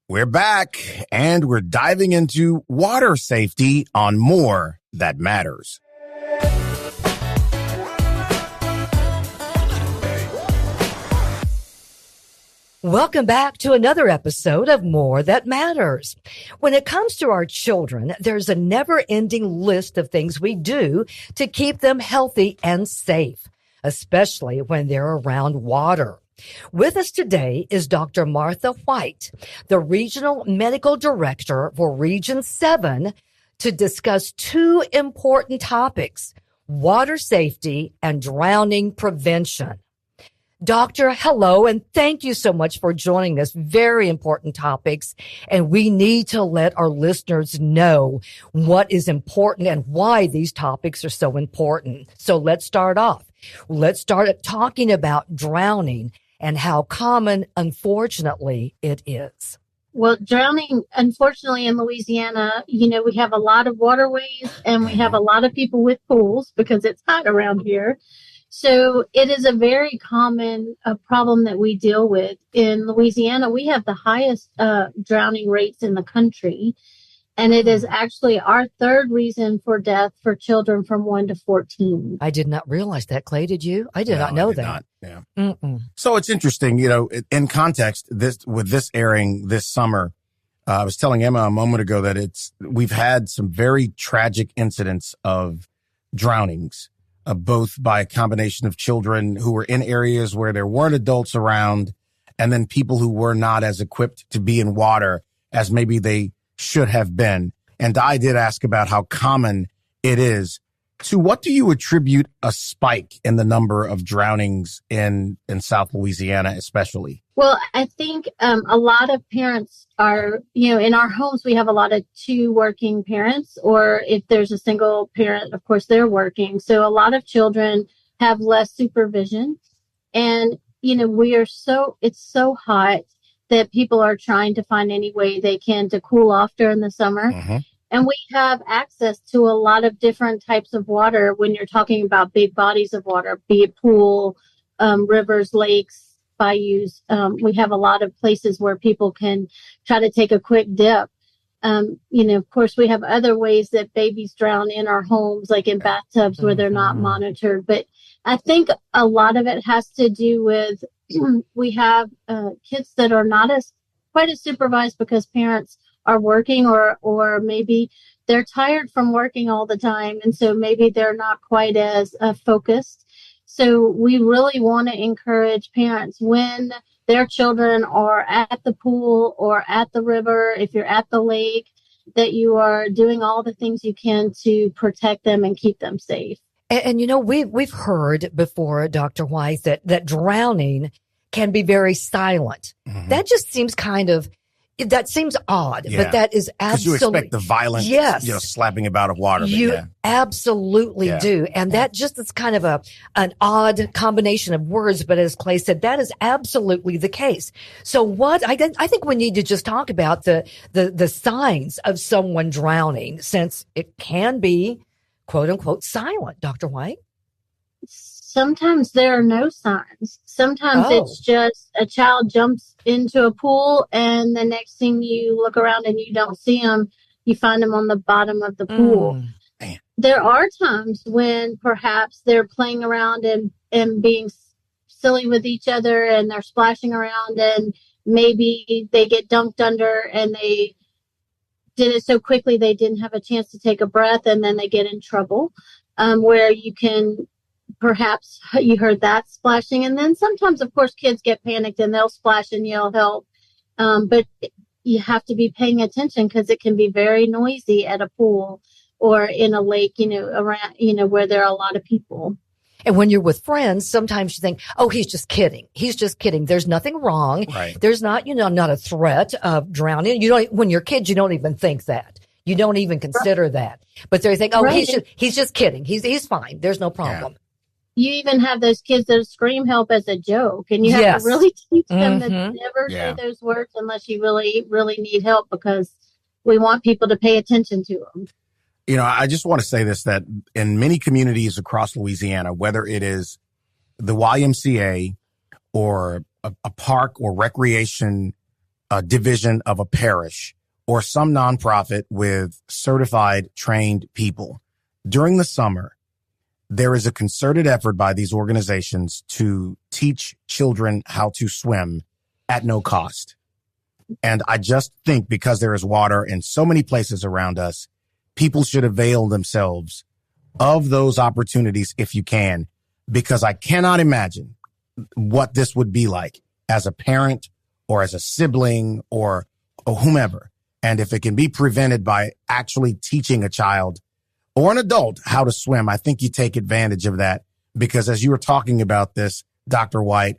We're back, and we're diving into water safety on More That Matters. Welcome back to another episode of More That Matters. When it comes to our children, there's a never-ending list of things we do to keep them healthy and safe, especially when they're around water. With us today is Dr. Martha Whyte, the Regional Medical Director for Region 7, to discuss two important topics, water safety and drowning prevention. Doctor, hello, and thank you so much for joining us. Very important topics, and we need to let our listeners know what is important and why these topics are so important. So let's start off. Let's start talking about drowning and how common, unfortunately, it is. Well, drowning, unfortunately, in Louisiana, we have a lot of waterways and we have a lot of people with pools because it's hot around here. So it is a very common problem that we deal with. In Louisiana, we have the highest drowning rates in the country. And it is actually our third reason for death for children from 1 to 14. I did not realize that, Clay. Did you? I did not know that. Not. Yeah. So it's interesting, in context, with this airing this summer, I was telling Emma a moment ago that we've had some very tragic incidents of drownings, both by a combination of children who were in areas where there weren't adults around, and then people who were not as equipped to be in water as maybe they should have been. And I did ask about how common it is. To what do you attribute a spike in the number of drownings in South Louisiana, especially? Well, I think a lot of parents are, in our homes, we have a lot of two working parents, or if there's a single parent, of course, they're working. So a lot of children have less supervision. And, it's so hot that people are trying to find any way they can to cool off during the summer. Mm-hmm. And we have access to a lot of different types of water when you're talking about big bodies of water, be it pool, rivers, lakes, bayous. We have a lot of places where people can try to take a quick dip. Of course, we have other ways that babies drown in our homes, like in bathtubs where they're not monitored. But I think a lot of it has to do with we have kids that are not quite as supervised because parents are working, or maybe they're tired from working all the time. And so maybe they're not quite as focused. So we really want to encourage parents when their children are at the pool or at the river, if you're at the lake, that you are doing all the things you can to protect them and keep them safe. And we've heard before, Dr. Whyte, that drowning can be very silent. Mm-hmm. That just seems that seems odd, but that is absolutely. Because you expect the violent, slapping about of water. You absolutely do. And that just is kind of an odd combination of words. But as Clay said, that is absolutely the case. So I think we need to just talk about the signs of someone drowning, since it can be, quote unquote, silent, Dr. Whyte. Sometimes there are no signs. Sometimes it's just a child jumps into a pool and the next thing you look around and you don't see them, you find them on the bottom of the pool. There are times when perhaps they're playing around and being silly with each other and they're splashing around and maybe they get dunked under and they did it so quickly they didn't have a chance to take a breath and then they get in trouble, where you can perhaps you heard that splashing. And then sometimes, of course, kids get panicked and they'll splash and yell help. But you have to be paying attention because it can be very noisy at a pool or in a lake, around, where there are a lot of people. And when you're with friends, sometimes you think, oh, he's just kidding. He's just kidding. There's nothing wrong. Right. There's not, not a threat of drowning. When you're kids, you don't even think that. You don't even consider that. But they think, oh, he's just kidding. He's fine. There's no problem. Yeah. You even have those kids that scream help as a joke, and you have to really teach them to never say those words unless you really, really need help, because we want people to pay attention to them. I just want to say this, that in many communities across Louisiana, whether it is the YMCA or a park or recreation division of a parish or some nonprofit with certified trained people. During the summer, there is a concerted effort by these organizations to teach children how to swim at no cost. And I just think because there is water in so many places around us, people should avail themselves of those opportunities if you can, because I cannot imagine what this would be like as a parent or as a sibling or whomever. And if it can be prevented by actually teaching a child or an adult how to swim, I think you take advantage of that, because as you were talking about this, Dr. Whyte,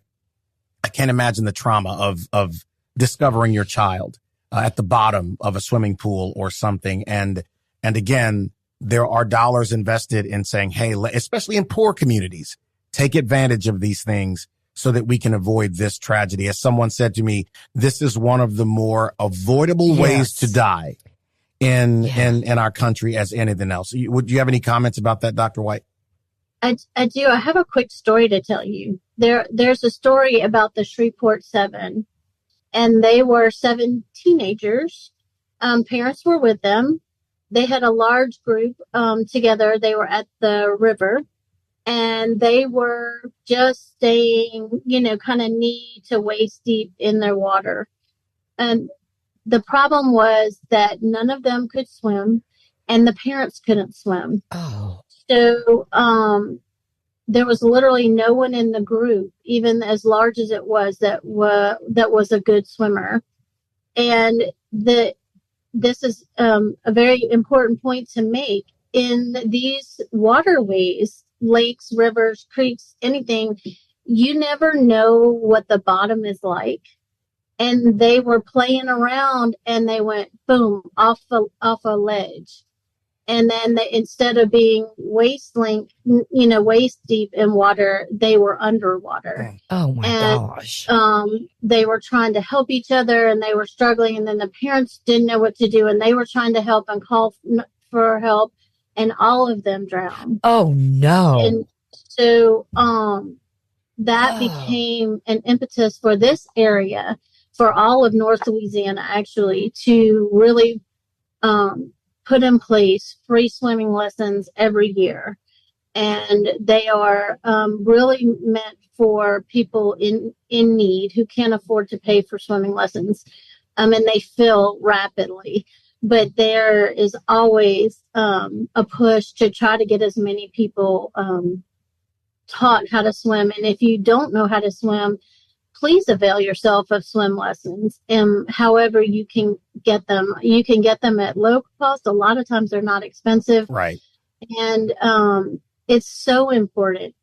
I can't imagine the trauma of discovering your child at the bottom of a swimming pool or something. And again, there are dollars invested in saying, hey, especially in poor communities, take advantage of these things so that we can avoid this tragedy. As someone said to me, this is one of the more avoidable ways to die in our country as anything else. Would you have any comments about that, Dr. Whyte? I do. I have a quick story to tell you. There's a story about the Shreveport Seven, and they were 7 teenagers. Parents were with them. They had a large group together. They were at the river, and they were just staying, kind of knee to waist deep in their water. And the problem was that none of them could swim, and the parents couldn't swim. Oh. So there was literally no one in the group, even as large as it was, that was a good swimmer. And this is a very important point to make. In these waterways, lakes, rivers, creeks, anything, you never know what the bottom is like. And they were playing around, and they went boom off a ledge. And then instead of being waist deep in water, they were underwater. Oh my gosh. They were trying to help each other, and they were struggling. And then the parents didn't know what to do, and they were trying to help and call for help, and all of them drowned. Oh no. And so, that became an impetus for this area, for all of North Louisiana, actually, to really, put in place free swimming lessons every year. And they are really meant for people in need who can't afford to pay for swimming lessons. And they fill rapidly. But there is always a push to try to get as many people taught how to swim. And if you don't know how to swim, please avail yourself of swim lessons. And however you can get them, you can get them at low cost. A lot of times they're not expensive. Right. And it's so important.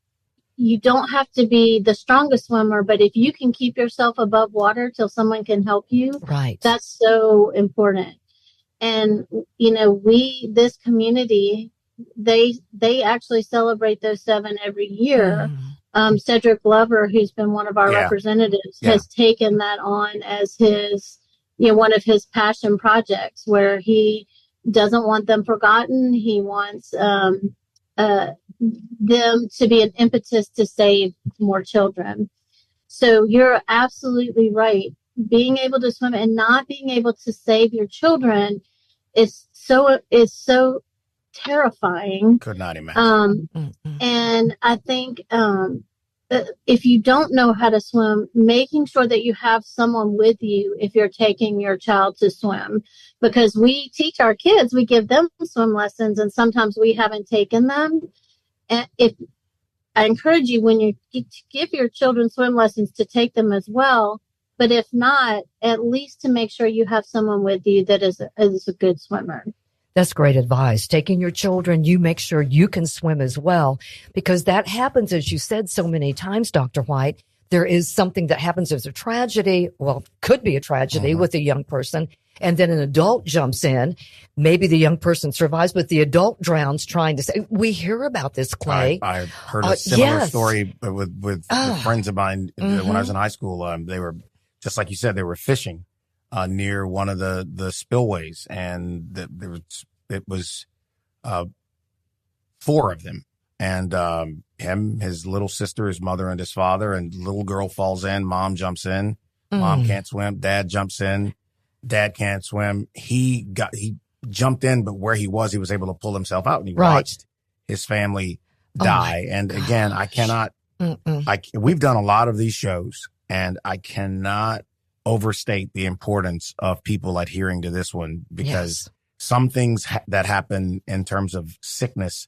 You don't have to be the strongest swimmer, but if you can keep yourself above water till someone can help you, right, that's so important. And, this community, they actually celebrate those 7 every year. Cedric Glover, who's been one of our representatives, has taken that on as his, one of his passion projects, where he doesn't want them forgotten. He wants them to be an impetus to save more children. So you're absolutely right. Being able to swim and not being able to save your children is so terrifying. Could not imagine. And I think if you don't know how to swim, making sure that you have someone with you if you're taking your child to swim, because we teach our kids, we give them swim lessons, and sometimes we haven't taken them. And I encourage you, when you give your children swim lessons, to take them as well. But if not, at least to make sure you have someone with you that is a good swimmer. That's great advice. Taking your children, you make sure you can swim as well, because that happens, as you said so many times, Dr. Whyte. There is something that happens as a tragedy, could be a tragedy with a young person, and then an adult jumps in. Maybe the young person survives, but the adult drowns trying to save. We hear about this, Clay. I heard a similar story with friends of mine when I was in high school. They were, just like you said, they were fishing near one of the spillways, and it was 4 of them, and him, his little sister, his mother, and his father, and little girl falls in, mom jumps in, Mom can't swim. Dad jumps in. Dad can't swim. He jumped in, but where he was able to pull himself out, and he watched his family die. And again, I cannot, we've done a lot of these shows, and I cannot overstate the importance of people adhering to this one, because some things that happen in terms of sickness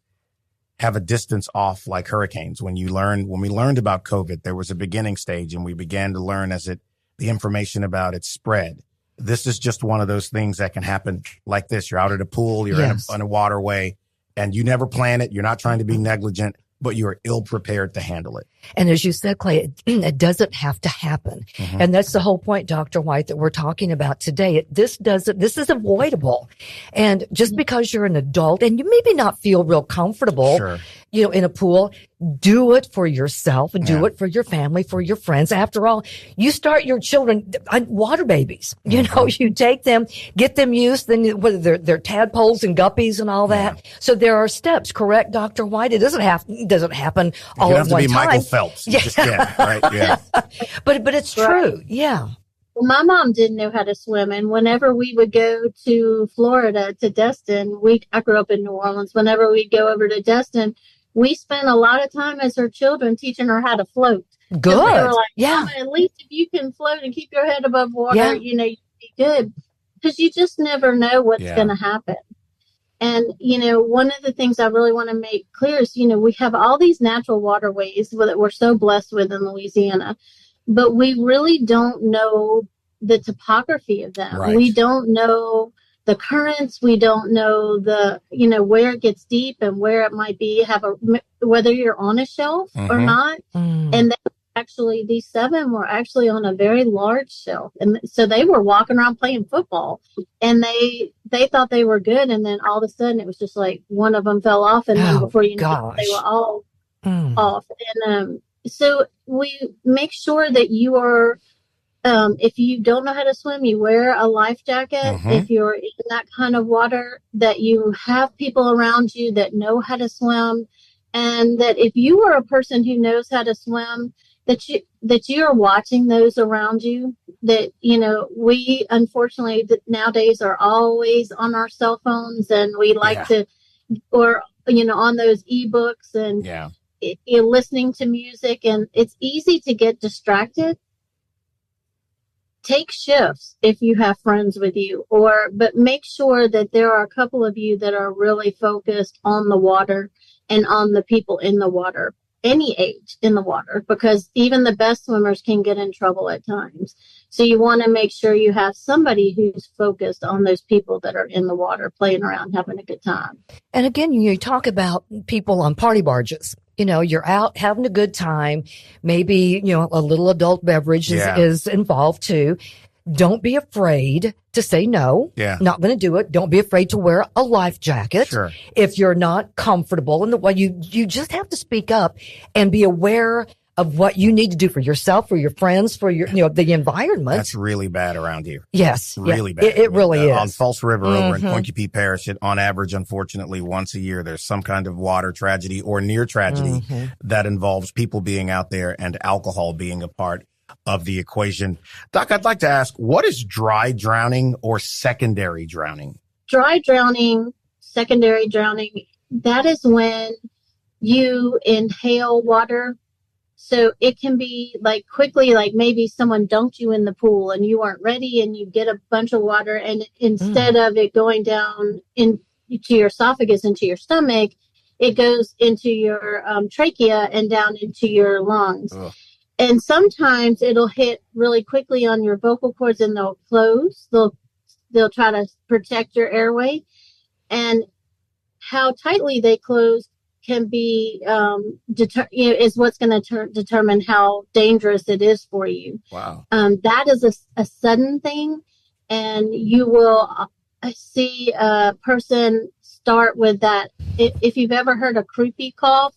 have a distance off, like hurricanes. When we learned about COVID, there was a beginning stage, and we began to learn as the information about it spread. This is just one of those things that can happen like this. You're out at a pool, you're in a waterway, and you never plan it. You're not trying to be negligent, but you are ill prepared to handle it. And as you said, Clay, it doesn't have to happen. And that's the whole point, Dr. Whyte, that we're talking about today. This is avoidable. And just because you're an adult and you maybe not feel real comfortable, in a pool, do it for yourself and do it for your family, for your friends. After all, you start your children, water babies, you take them, get them used, then whether they're tadpoles and guppies and all that. So there are steps, correct, Dr. Whyte? It doesn't happen all at one time. You have to be Michael Phelps. You just can't, right? Yeah. But it's true. Yeah. Well, my mom didn't know how to swim, and whenever we would go to Florida, to Destin, I grew up in New Orleans. Whenever we'd go over to Destin, we spent a lot of time as her children teaching her how to float. Good. We were like, Mama, at least if you can float and keep your head above water, you'd be good. Because you just never know what's going to happen. And, one of the things I really want to make clear is, we have all these natural waterways that we're so blessed with in Louisiana, but we really don't know the topography of them. Right. We don't know the currents. We don't know where it gets deep and where it might be, whether you're on a shelf or not. And then actually, these 7 were actually on a very large shelf. And so they were walking around playing football, and they thought they were good. And then all of a sudden it was just like one of them fell off. And then before you know it, they were all off. And so we make sure that you are, if you don't know how to swim, you wear a life jacket. If you're in that kind of water, that you have people around you that know how to swim. And that if you are a person who knows how to swim, that you are watching those around you, that, we unfortunately nowadays are always on our cell phones, and we like to, or, on those ebooks and you're listening to music, and it's easy to get distracted. Take shifts if you have friends with you, but make sure that there are a couple of you that are really focused on the water and on the people in the water. Any age in the water, because even the best swimmers can get in trouble at times. So you want to make sure you have somebody who's focused on those people that are in the water, playing around, having a good time. And again, you talk about people on party barges. You're out having a good time. Maybe, a little adult beverage is involved too. Don't be afraid to say no. Not going to do it. Don't be afraid to wear a life jacket. If you're not comfortable in the way, you just have to speak up and be aware of what you need to do for yourself, for your friends, for your, the environment. That's really bad around here. Yes. Really bad. It really is. On False River over in Pointe-Coupee Parish, on average, unfortunately, once a year, there's some kind of water tragedy or near tragedy that involves people being out there and alcohol being a part of the equation. Doc, I'd like to ask, what is dry drowning or secondary drowning? Dry drowning, secondary drowning, that is when you inhale water. So it can be like quickly, like maybe someone dunked you in the pool and you weren't ready, and you get a bunch of water, and instead of it going down into your esophagus, into your stomach, it goes into your trachea and down into your lungs. Ugh. And sometimes it'll hit really quickly on your vocal cords, and they'll close. They'll try to protect your airway, and how tightly they close can be is what's going to determine how dangerous it is for you. Wow. That is a sudden thing, and you will see a person start with that. If you've ever heard a croupy cough,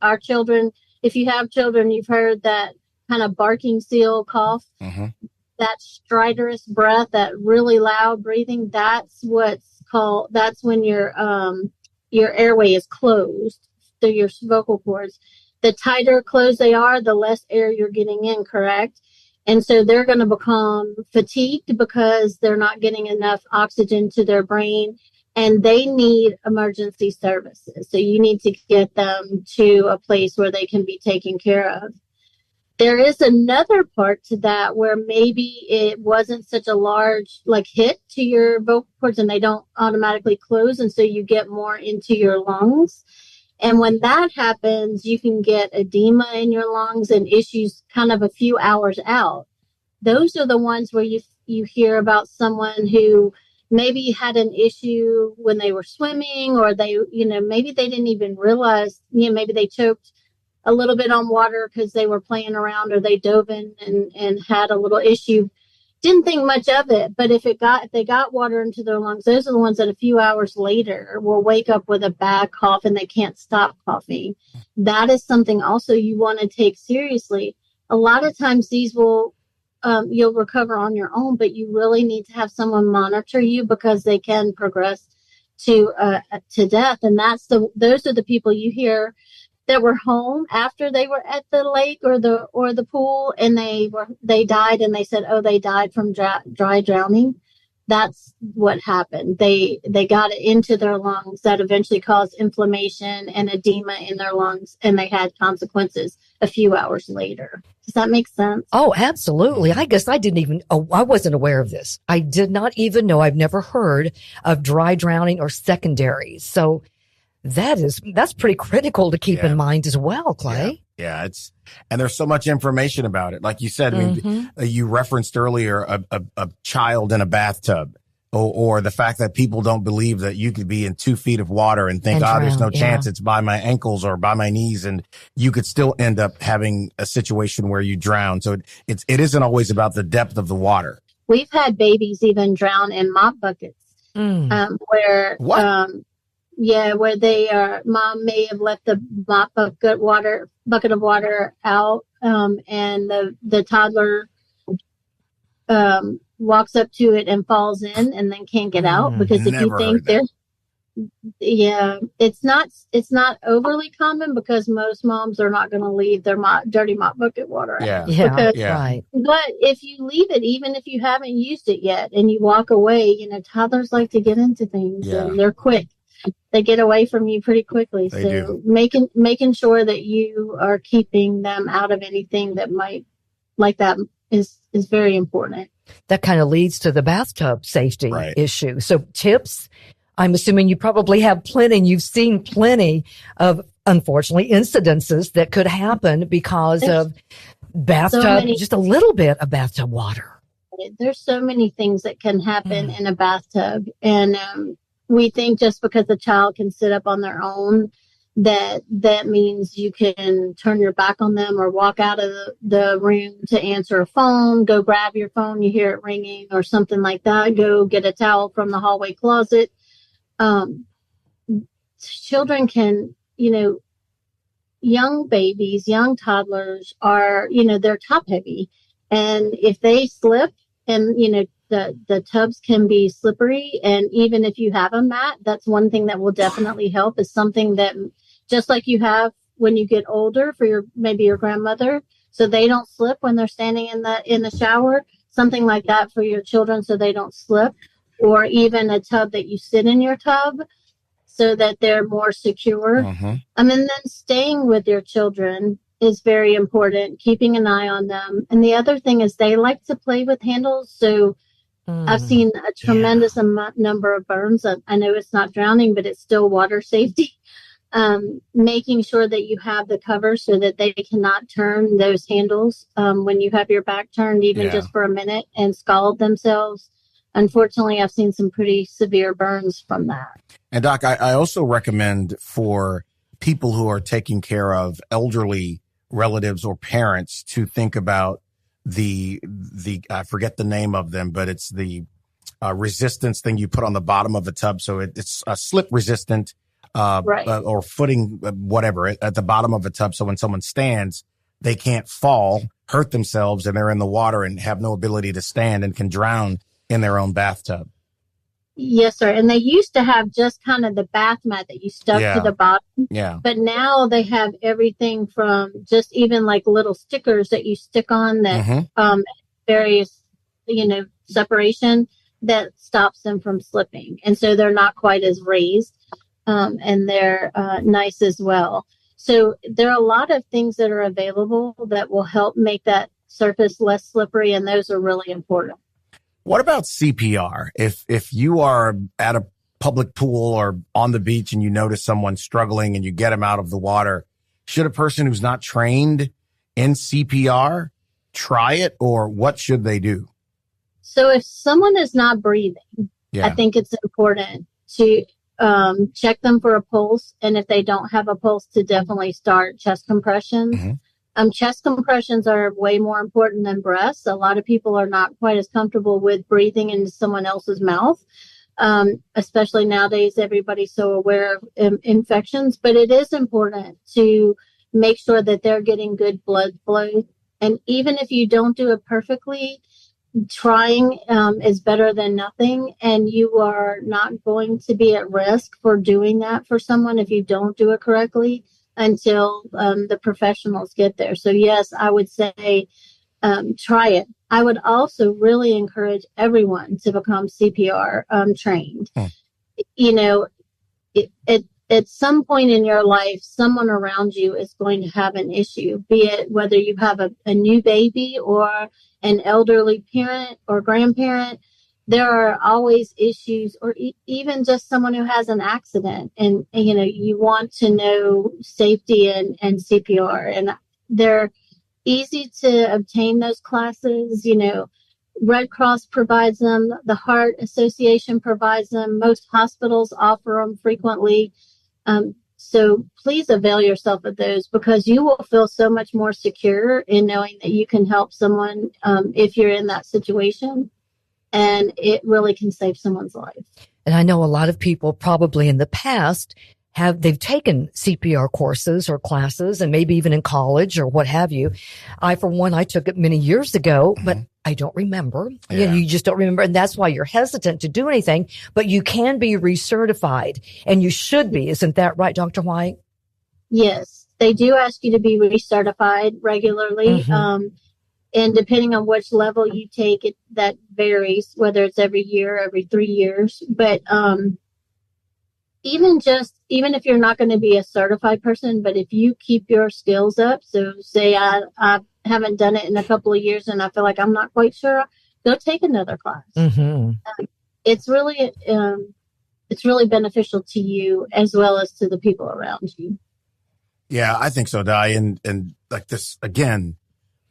our children. If you have children, you've heard that kind of barking seal cough, that stridorous breath, that really loud breathing. That's when your airway is closed through your vocal cords. The tighter closed they are, the less air you're getting in, correct? And so they're going to become fatigued because they're not getting enough oxygen to their brain, and they need emergency services. So you need to get them to a place where they can be taken care of. There is another part to that where maybe it wasn't such a large hit to your vocal cords and they don't automatically close. And so you get more into your lungs. And when that happens, you can get edema in your lungs and issues kind of a few hours out. Those are the ones where you hear about someone who maybe had an issue when they were swimming, or maybe they didn't even realize, maybe they choked a little bit on water because they were playing around, or they dove in and had a little issue. Didn't think much of it, but if they got water into their lungs, those are the ones that a few hours later will wake up with a bad cough and they can't stop coughing. That is something also you want to take seriously. A lot of times these will, you'll recover on your own, but you really need to have someone monitor you because they can progress to death. And those are the people you hear that were home after they were at the lake or the pool, and they died, and they said, oh, they died from dry drowning. That's what happened. They got it into their lungs that eventually caused inflammation and edema in their lungs, and they had consequences a few hours later. Does that make sense? Oh, absolutely. I guess I wasn't aware of this. I did not even know. I've never heard of dry drowning or secondary. So that's pretty critical to keep in mind as well, Clay. Yeah, and there's so much information about it. Like you said, I mean, you referenced earlier a child in a bathtub, or the fact that people don't believe that you could be in 2 feet of water and think, there's no chance, it's by my ankles or by my knees, and you could still end up having a situation where you drown. So it isn't always about the depth of the water. We've had babies even drown in mop buckets, where what? Where mom may have left the mop bucket of water out, and the toddler walks up to it and falls in and then can't get out, because if you think it's not overly common, because most moms are not going to leave their dirty mop bucket water out. Right. But if you leave it, even if you haven't used it yet, and you walk away, toddlers like to get into things, and they're quick. They get away from you pretty quickly. They do. So making sure that you are keeping them out of anything that might like that is very important. That kind of leads to the bathtub safety issue. So tips, I'm assuming you probably have plenty, and you've seen plenty of, unfortunately, incidences that could happen because of bathtub, just a little bit of bathtub water. There's so many things that can happen in a bathtub. And, we think just because a child can sit up on their own, that means you can turn your back on them or walk out of the room to answer a phone, go grab your phone, you hear it ringing or something like that, go get a towel from the hallway closet. Children can, young babies, young toddlers are, they're top heavy. And if they slip, and, the tubs can be slippery. And even if you have a mat, that's one thing that will definitely help, is something that, just like you have when you get older for maybe your grandmother, so they don't slip when they're standing in the shower, something like that for your children so they don't slip, or even a tub that you sit in your tub so that they're more secure. And then staying with your children is very important, keeping an eye on them. And the other thing is they like to play with handles. So I've seen a tremendous number of burns. I know it's not drowning, but it's still water safety. Making sure that you have the cover so that they cannot turn those handles when you have your back turned, even just for a minute, and scald themselves. Unfortunately, I've seen some pretty severe burns from that. And Doc, I also recommend for people who are taking care of elderly relatives or parents to think about the I forget the name of them, but it's the resistance thing you put on the bottom of the tub. So it's a slip resistant or footing, whatever, at the bottom of a tub. So when someone stands, they can't fall, hurt themselves, and they're in the water and have no ability to stand and can drown in their own bathtub. Yes, sir. And they used to have just kind of the bath mat that you stuck to the bottom. Yeah. But now they have everything from just even like little stickers that you stick on that various, separation that stops them from slipping. And so they're not quite as raised, and they're nice as well. So there are a lot of things that are available that will help make that surface less slippery, and those are really important. What about CPR? If you are at a public pool or on the beach and you notice someone struggling and you get them out of the water, should a person who's not trained in CPR try it, or what should they do? So if someone is not breathing, I think it's important to check them for a pulse. And if they don't have a pulse, to definitely start chest compressions. Chest compressions are way more important than breaths. A lot of people are not quite as comfortable with breathing into someone else's mouth. Especially nowadays, everybody's so aware of infections, but it is important to make sure that they're getting good blood flow. And even if you don't do it perfectly, trying is better than nothing. And you are not going to be at risk for doing that for someone if you don't do it correctly until the professionals get there. So yes, I would say try it. I would also really encourage everyone to become CPR trained. At some point in your life, someone around you is going to have an issue, be it whether you have a new baby or an elderly parent or grandparent. There are always issues, or even just someone who has an accident, and you want to know safety and CPR, and they're easy to obtain those classes. Red Cross provides them, the Heart Association provides them, most hospitals offer them frequently. So please avail yourself of those, because you will feel so much more secure in knowing that you can help someone if you're in that situation. And it really can save someone's life. And I know a lot of people probably in the past they've taken CPR courses or classes, and maybe even in college or what have you. I, for one, I took it many years ago, but I don't remember. Yeah. You just don't remember. And that's why you're hesitant to do anything, but you can be recertified, and you should be. Isn't that right, Dr. Whyte? Yes. They do ask you to be recertified regularly. And depending on which level you take it, that varies, whether it's every year, every 3 years. But even if you're not going to be a certified person, but if you keep your skills up, so say I haven't done it in a couple of years and I feel like I'm not quite sure, go take another class. It's really beneficial to you as well as to the people around you. Yeah, I think so, Di. And like this again,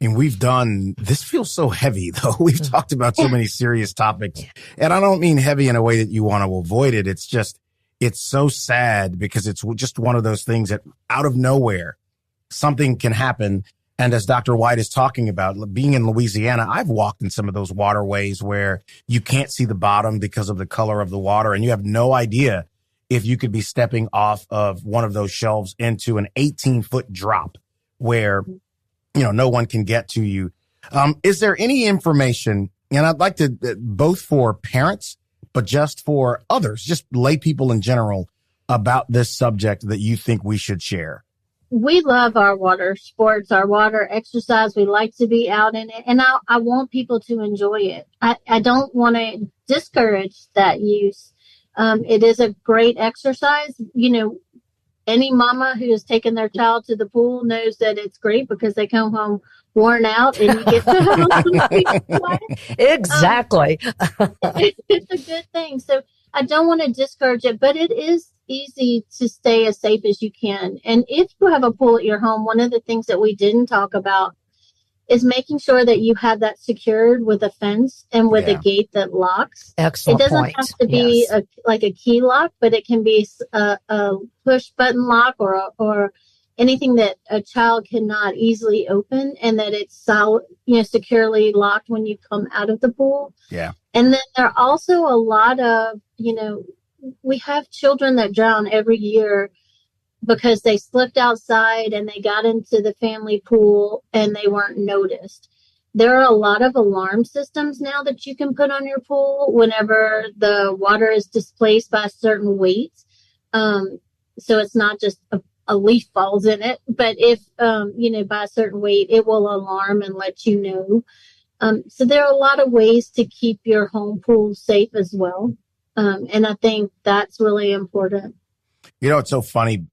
this feels so heavy, though. We've talked about so many serious topics, and I don't mean heavy in a way that you want to avoid it. It's just, it's so sad because it's just one of those things that out of nowhere, something can happen. And as Dr. Whyte is talking about, being in Louisiana, I've walked in some of those waterways where you can't see the bottom because of the color of the water, and you have no idea if you could be stepping off of one of those shelves into an 18-foot drop where no one can get to you. Is there any information, and I'd like to, both for parents, but just for others, just lay people in general, about this subject that you think we should share? We love our water sports, our water exercise. We like to be out in it, and I want people to enjoy it. I don't want to discourage that use. It is a great exercise. Any mama who has taken their child to the pool knows that it's great because they come home worn out and you get to Exactly. It's a good thing. So I don't want to discourage it, but it is easy to stay as safe as you can. And if you have a pool at your home, one of the things that we didn't talk about is making sure that you have that secured with a fence and with a gate that locks. Excellent It doesn't point. have to be like a key lock, but it can be a push button lock or anything that a child cannot easily open, and that it's solid, securely locked when you come out of the pool. Yeah. And then there are also a lot of, we have children that drown every year because they slipped outside and they got into the family pool and they weren't noticed. there are a lot of alarm systems now that you can put on your pool whenever the water is displaced by certain weights. So it's not just a leaf falls in it, but if, by a certain weight, it will alarm and let you know. So there are a lot of ways to keep your home pool safe as well. And I think that's really important. It's so funny.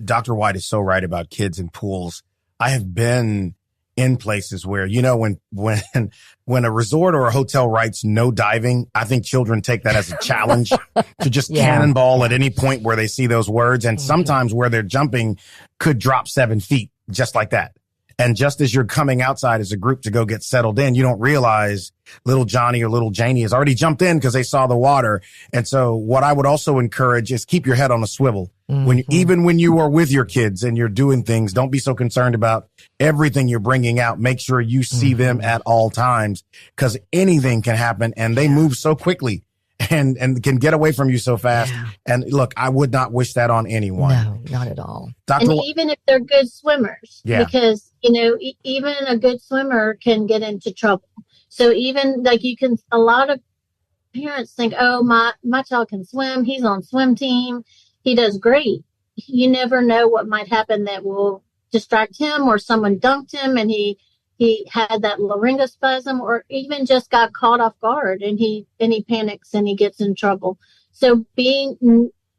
Dr. Whyte is so right about kids and pools. I have been in places where, when a resort or a hotel writes no diving, I think children take that as a challenge to just cannonball at any point where they see those words. And sometimes where they're jumping could drop 7 feet just like that. And just as you're coming outside as a group to go get settled in, you don't realize little Johnny or little Janie has already jumped in because they saw the water. And so what I would also encourage is keep your head on a swivel. Even when you are with your kids and you're doing things, don't be so concerned about everything you're bringing out. Make sure you see them at all times, because anything can happen and they move so quickly and can get away from you so fast. Yeah. And look, I would not wish that on anyone. No, not at all. And even if they're good swimmers, because, even a good swimmer can get into trouble. So even a lot of parents think, oh, my child can swim. He's on swim team. He does great. You never know what might happen that will distract him, or someone dunked him and he had that laryngospasm, or even just got caught off guard and he panics and he gets in trouble. So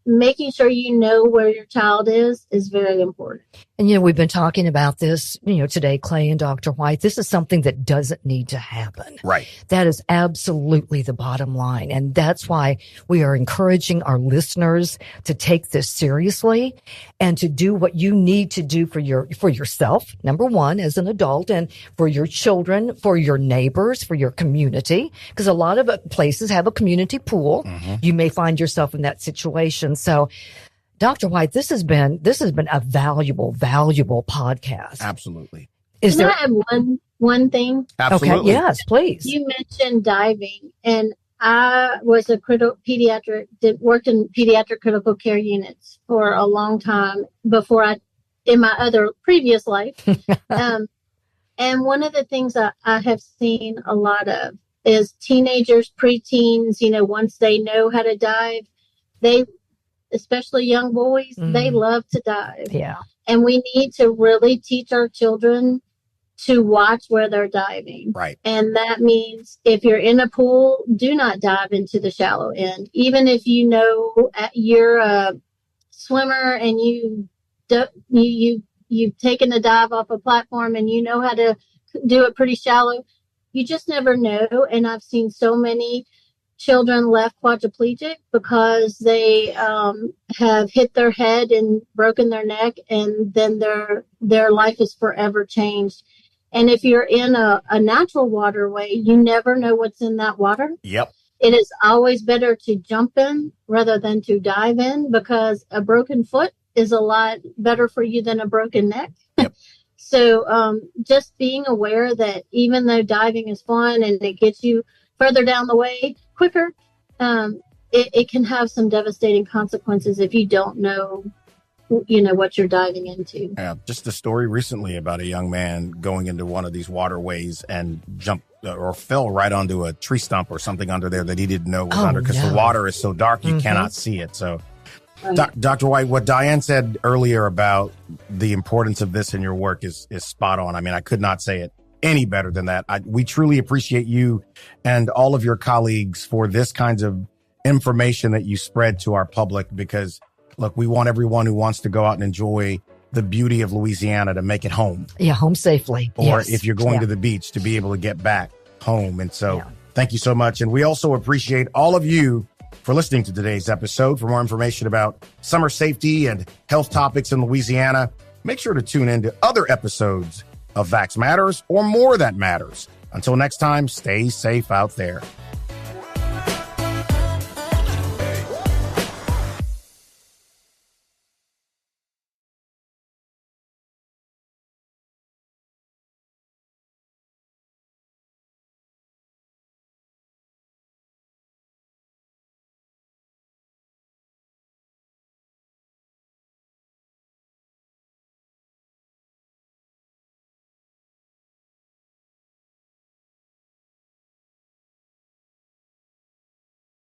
making sure you know where your child is very important. And, we've been talking about this, today, Clay and Dr. Whyte. This is something that doesn't need to happen. Right. That is absolutely the bottom line. And that's why we are encouraging our listeners to take this seriously and to do what you need to do for yourself, number one, as an adult, and for your children, for your neighbors, for your community, because a lot of places have a community pool. You may find yourself in that situation. So, Dr. Whyte, this has been a valuable podcast. Absolutely. Can I add one thing? Absolutely. Okay. Yes, please. You mentioned diving, and I was worked in pediatric critical care units for a long time in my other previous life. And one of the things that I have seen a lot of is teenagers, preteens, once they know how to dive, especially young boys, they love to dive. Yeah. And we need to really teach our children to watch where they're diving. Right. And that means if you're in a pool, do not dive into the shallow end. Even if you're a swimmer and you've taken a dive off a platform and you know how to do it pretty shallow, you just never know. And I've seen so many children left quadriplegic because they have hit their head and broken their neck, and then their life is forever changed. And if you're in a natural waterway, you never know what's in that water. Yep. It is always better to jump in rather than to dive in, because a broken foot is a lot better for you than a broken neck. Yep. So just being aware that even though diving is fun and it gets you further down the way quicker, it can have some devastating consequences if you don't know what you're diving into. Yeah, just a story recently about a young man going into one of these waterways and jumped or fell right onto a tree stump or something under there that he didn't know was under, because the water is so dark you cannot see it. So, Dr. Whyte, what Diane said earlier about the importance of this in your work is spot on. I mean, I could not say it any better than that. We truly appreciate you and all of your colleagues for this kinds of information that you spread to our public, because look, we want everyone who wants to go out and enjoy the beauty of Louisiana to make it home. Yeah, home safely. Or if you're going to the beach, to be able to get back home. And so thank you so much. And we also appreciate all of you for listening to today's episode. For more information about summer safety and health topics in Louisiana, make sure to tune in to other episodes of Vax Matters or More That Matters. Until next time, stay safe out there.